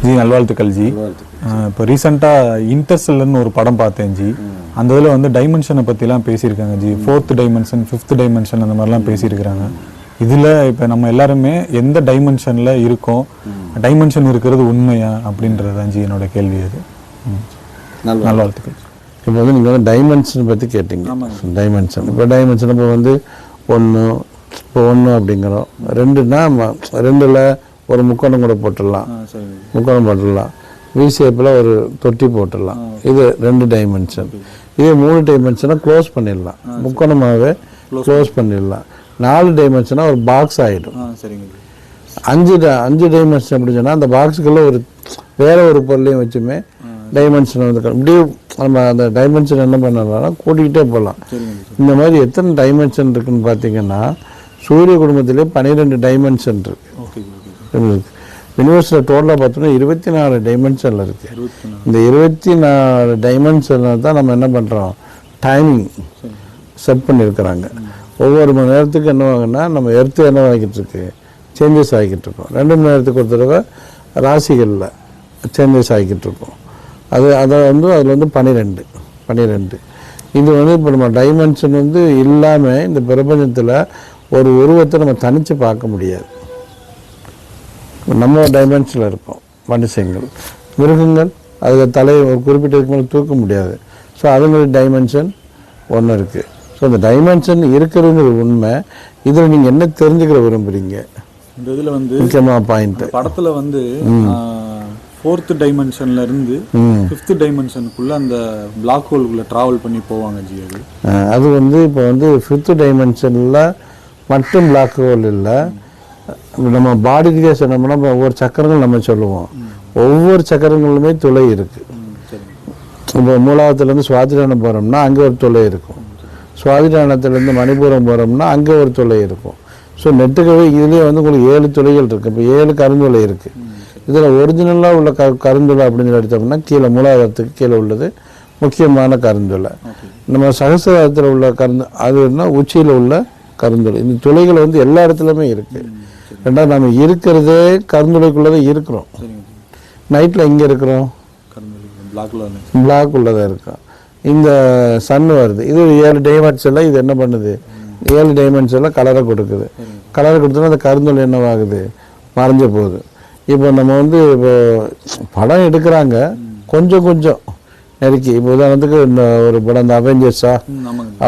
G நல்வாழ்த்துக்கள் G. இப்போ ரீசெண்டாக இன்டர்ஸ்டெல்லர்னு ஒரு படம் பார்த்தேன் ஜி. அந்த இதில் வந்து டைமென்ஷனை பற்றிலாம் பேசியிருக்காங்க G. 4th dimension 5th dimension அந்த மாதிரிலாம் பேசியிருக்கிறாங்க. இதில் இப்போ நம்ம எல்லாருமே எந்த டைமென்ஷனில் இருக்கோம், டைமென்ஷன் இருக்கிறது உண்மையா அப்படின்றது தான் ஜி என்னோட கேள்வி. அது நல்வாழ்த்துக்கள். இப்போ வந்து நீங்கள் வந்து டைமென்ஷன் பற்றி கேட்டிங்க. டைமென்ஷன் இப்போ டைமென்ஷன் இப்போ வந்து 1 அப்படிங்கிறோம். 2னா 2ல் ஒரு முக்கோணம் கூட போட்டுடலாம், முக்கோணம் போட்டுடலாம். வி ஷேப்பில் ஒரு தொட்டி போட்டுடலாம். இது 2 டைமென்ஷன். இதே 3 டைமென்ஷனாக க்ளோஸ் பண்ணிடலாம், முக்கோணமாகவே க்ளோஸ் பண்ணிடலாம். 4 டைமென்ஷனாக ஒரு பாக்ஸ் ஆகிடும். 5 டைமென்ஷன் அப்படி சொன்னால் அந்த பாக்ஸுக்குள்ளே ஒரு வேற ஒரு பொருளையும் வச்சுமே டைமென்ஷன் வந்து இப்படியே நம்ம அந்த டைமென்ஷன் என்ன பண்ணலாம் கூட்டிகிட்டே போகலாம். இந்த மாதிரி எத்தனை டைமென்ஷன் இருக்குன்னு பார்த்தீங்கன்னா சூரிய குடும்பத்திலே 12 டைமென்ஷன் இருக்கு. யூனிவர்ஸில் டோட்டலாக பார்த்தோன்னா 24 டைமென்ஷனில் இருக்குது. இந்த 24 டைமென்ஷனில் தான் நம்ம என்ன பண்ணுறோம், டைமிங் செட் பண்ணியிருக்கிறாங்க. ஒவ்வொரு மணி நேரத்துக்கு என்ன ஆகுன்னா நம்ம எர்த்து என்ன ஆகிட்டு இருக்கு, சேஞ்சஸ் ஆகிக்கிட்டு இருக்கோம். 2 மணி நேரத்துக்கு ஒரு தடவை ராசிகளில் சேஞ்சஸ் ஆகிக்கிட்டு இருக்கோம். அதை வந்து அதில் வந்து 12 இது வந்து இப்போ நம்ம டைமென்ஷன் வந்து இல்லாமல் இந்த பிரபஞ்சத்தில் ஒரு உருவத்தை நம்ம தனித்து பார்க்க முடியாது. நம்ம டைமென்ஷனில் இருப்போம். மனுஷங்கள், மிருகங்கள் அதுக்கு தலையை ஒரு குறிப்பிட்ட இருக்கும்போது தூக்க முடியாது. ஸோ அதுங்களுடைய டைமென்ஷன் ஒன்று இருக்குது. ஸோ அந்த டைமென்ஷன் இருக்கிறதுங்கிற உண்மை. இதில் நீங்கள் என்ன தெரிஞ்சுக்கிற விரும்புகிறீங்க? இந்த இதில் வந்து முக்கியமான பாயிண்ட் படத்தில் வந்து 4th டைமென்ஷன்ல இருந்து 5th டைமென்ஷனுக்குள்ள அந்த பிளாக் ஹோலுக்குள்ள டிராவல் பண்ணி போவாங்க ஜி. அது வந்து இப்போ வந்து 5th டைமென்ஷனில் மட்டும் பிளாக் ஹோல் இல்லை. நம்ம பாடிக்கே சொன்னோம்னா ஒவ்வொரு சக்கரங்கள் நம்ம சொல்லுவோம். ஒவ்வொரு சக்கரங்களுமே துளை இருக்குது. இப்போ மூலாவத்துலேருந்து சுவாதிடானம் போகிறோம்னா அங்கே ஒரு துளை இருக்கும். சுவாதிடானத்துலேருந்து மணிபூரம் போகிறோம்னா அங்கே ஒரு துளை இருக்கும். ஸோ நெட்டுக்கவே இதுலேயே வந்து உங்களுக்கு 7 துளைகள் இருக்குது. இப்போ 7 கருந்துளை இருக்குது. இதில் ஒரிஜினலாக உள்ள கருந்துளை அப்படின்னு எடுத்தோம்னா கீழே மூலாதாரத்துக்கு கீழே உள்ளது முக்கியமான கருந்துளை. நம்ம சகசிராரத்தில் உள்ள அதுனா உச்சியில் உள்ள கருந்துளை. இந்த துளைகள் வந்து எல்லா இடத்துலையுமே இருக்குது. ரெண்டாவது நம்ம இருக்கிறதே கருந்துளைக்குள்ளே இருக்கிறோம். நைட்டில் எங்கே இருக்கிறோம், பிளாக் உள்ளதாக இருக்கோம். இந்த சன் வருது, இது 7 டைமென்ஷனில் இது என்ன பண்ணுது, 7 டைமென்ஷனில் கலரை கொடுக்குது. கலரை கொடுத்தோன்னா அந்த கருந்துளை என்னவாகுது, மறைஞ்ச போகுது. இப்போ நம்ம வந்து இப்போ படம் எடுக்கிறாங்க கொஞ்சம் கொஞ்சம் நெருக்கி. இப்போ உதாரணத்துக்கு இந்த ஒரு படம் இந்த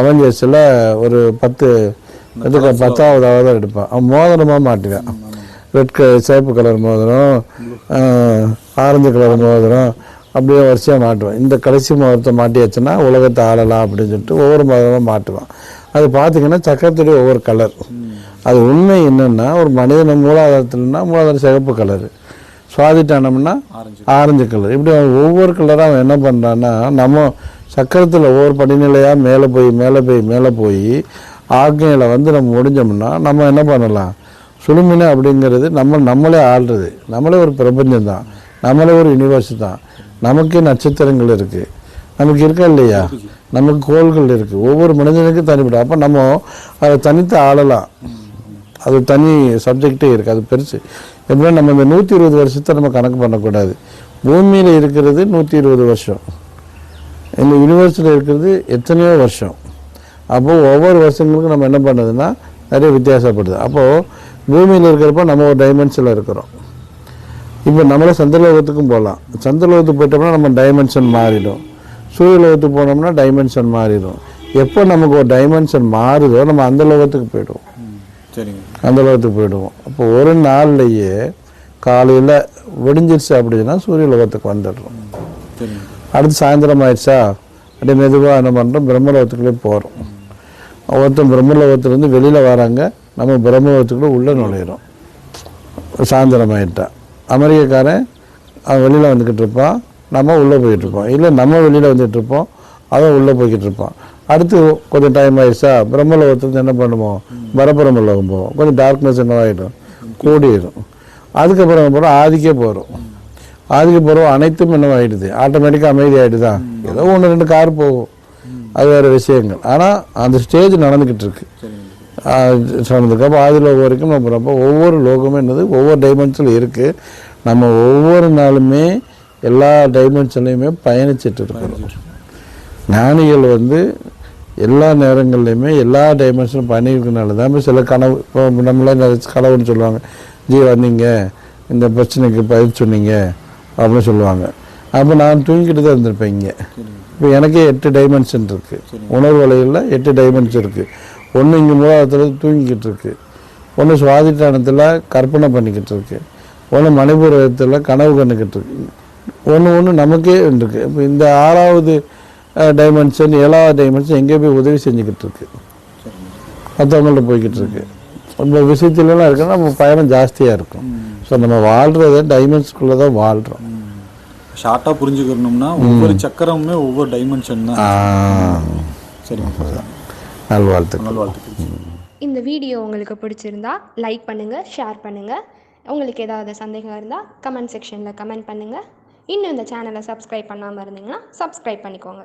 அவெஞ்சர்ஸில் ஒரு 10வது எடுப்பான். அவன் மோதிரமாக மாட்டுவான். ரெட் சேப்பு கலர் மோதிரம், ஆரஞ்சு கலர் மோதிரம், அப்படியே வரிசையாக மாட்டுவான். இந்த கடைசி மோதிரத்தை மாட்டியாச்சுன்னா உலகத்தை ஆளலாம் அப்படின்னு சொல்லிட்டு ஒவ்வொரு மோதிரமாக மாட்டுவான். அது பார்த்திங்கன்னா சக்கரத்துடைய ஒவ்வொரு கலர். அது உண்மை என்னென்னா ஒரு மனிதன மூலாதாரத்துலன்னா மூலாதாரம் சிகப்பு கலரு, சுவாதிட்டானம்னா ஆரஞ்சு கலர். இப்படி ஒவ்வொரு கலராக அவன் என்ன பண்ணுறான்னா நம்ம சக்கரத்தில் ஒவ்வொரு படிநிலையாக மேலே போய் ஆக்ஞையில் வந்து நம்ம முடிஞ்சோம்னா நம்ம என்ன பண்ணலாம், சுழுமினை அப்படிங்கிறது நம்மளே ஆள்றது. நம்மளே ஒரு பிரபஞ்சம் தான், நம்மளே ஒரு யூனிவர்ஸ் தான். நமக்கே நட்சத்திரங்கள் இருக்குது, நமக்கு இருக்கா இல்லையா, நமக்கு கோள்கள் இருக்குது. ஒவ்வொரு மனிதனுக்கும் தனிப்படும். அப்போ நம்ம அதை தனித்து ஆளலாம். அது தனி சப்ஜெக்டே இருக்குது. அது பெருசு. எப்படின்னா நம்ம இந்த 120 வருஷத்தை நம்ம கணக்கு பண்ணக்கூடாது. பூமியில் இருக்கிறது 120 வருஷம், இந்த யூனிவர்ஸில் இருக்கிறது எத்தனையோ வருஷம். அப்போது ஒவ்வொரு வருஷங்களுக்கும் நம்ம என்ன பண்ணுறதுன்னா நிறைய வித்தியாசப்படுது. அப்போது பூமியில் இருக்கிறப்போ நம்ம ஒரு டைமென்ஷனில் இருக்கிறோம். இப்போ நம்மளே சந்திரலோகத்துக்கும் போகலாம். சந்திரலோகத்துக்கு போயிட்டோம்னா நம்ம டைமென்ஷன் மாறிடும். சூரியலோகத்துக்கு போனோம்னா டைமென்ஷன் மாறிடும். எப்போ நமக்கு ஒரு டைமென்ஷன் மாறுதோ நம்ம அந்த லோகத்துக்கு போய்டுவோம். அந்த லோகத்துக்கு போயிடுவோம். அப்போ ஒரு நாள்லையே காலையில் விடிஞ்சிருச்சு அப்படின்னா சூரிய லோகத்துக்கு வந்துடுறோம். அடுத்து சாயந்தரம் ஆயிடுச்சா அப்படியே மெதுவாக என்ன பண்ணுறோம், பிரம்மலோகத்துக்குள்ளே போகிறோம். ஒருத்தன் பிரம்மலோகத்துலேருந்து வெளியில் வராங்க, நம்ம பிரம்மலோகத்துக்குள்ளே உள்ளே நுழையிறோம். சாயந்தரம் ஆகிட்டா அமெரிக்காக்காரன் அவன் வெளியில் வந்துக்கிட்டு இருப்பான், நம்ம உள்ளே போய்கிட்ருப்போம். இல்லை நம்ம வெளியில் வந்துட்டுருப்போம், அவன் உள்ளே போய்கிட்டு இருப்பான். அடுத்து கொஞ்சம் டைம் ஆயிடுச்சா பிரம்மலோகத்துலேருந்து என்ன பண்ணுவோம், பரபிரம்மலோகம் போவோம். கொஞ்சம் டார்க்னஸ் என்னவாகிடும், கூடிடும். அதுக்கப்புறம் போகிறோம் ஆதிக்கே போகிறோம். ஆதிக்க போகிறோம் அனைத்தும் என்னவாகிடுது, ஆட்டோமேட்டிக்காக அமைதி ஆகிடுதான். ஏதோ 1-2 கார் போகும், அது வேறு விஷயங்கள். ஆனால் அந்த ஸ்டேஜ் நடந்துக்கிட்டு இருக்கு. நடந்துக்கப்போ ஆதி லோகம் வரைக்கும் நம்ம ரொம்ப ஒவ்வொரு லோகமும் என்னது ஒவ்வொரு டைமென்ஷனில் இருக்குது. நம்ம ஒவ்வொரு நாளுமே எல்லா டைமென்ஷன்லையுமே பயணிச்சுட்டு இருக்கிறோம். ஞானிகள் வந்து எல்லா நேரங்கள்லையுமே எல்லா டைமென்ஷனும் பண்ணியிருக்கனால தான் சில கனவு, இப்போ நம்மளாம் கனவுன்னு சொல்லுவாங்க, ஜி வந்தீங்க இந்த பிரச்சனைக்கு பதில் சொன்னீங்க அப்படின்னு சொல்லுவாங்க. அப்போ நான் தூங்கிட்டு தான் இருந்திருப்பேன் இங்கே. இப்போ எனக்கே 8 டைமென்ஷன் இருக்குது, உணர்வு வலையில் 8 டைமென்ஷன் இருக்குது. ஒன்று இங்கே மூலாவத்தில் தூங்கிக்கிட்டு இருக்கு, ஒன்று சுவாதிஷ்டானத்தில் கற்பனை பண்ணிக்கிட்டு இருக்கு, ஒன்று மணிபூரத்தில் கனவு கண்டுக்கிட்டு இருக்கு, ஒன்று நமக்கே இருக்குது. இப்போ இந்த 6வது டைமென்ஷன் 7வது டைமென்ஷன் எங்கேயோ போய் உதவி செஞ்சுக்கிட்டு இருக்கு, மற்றவங்கள்ட்ட போய்கிட்டு இருக்கு. இந்த விஷயத்துலலாம் இருக்குன்னா நம்ம பயணம் ஜாஸ்தியாக இருக்கும். ஸோ நம்ம வாழ்கிறத டைமென்ஷனுக்குள்ளே தான் வாழ்கிறோம். ஷார்ட்டாக புரிஞ்சுக்கணும்னா ஒவ்வொரு சக்கரமுமே ஒவ்வொரு டைமென்ஷன் தான். சரிங்க, நல்வாழ்த்துக்கள். இந்த வீடியோ உங்களுக்கு பிடிச்சிருந்தா லைக் பண்ணுங்கள், ஷேர் பண்ணுங்கள். உங்களுக்கு ஏதாவது சந்தேகம் இருந்தால் கமெண்ட் செக்ஷனில் கமெண்ட் பண்ணுங்கள். இன்னும் இந்த சேனலை சப்ஸ்கிரைப் பண்ணாமல் இருந்தீங்கன்னா சப்ஸ்கிரைப் பண்ணிக்கோங்க.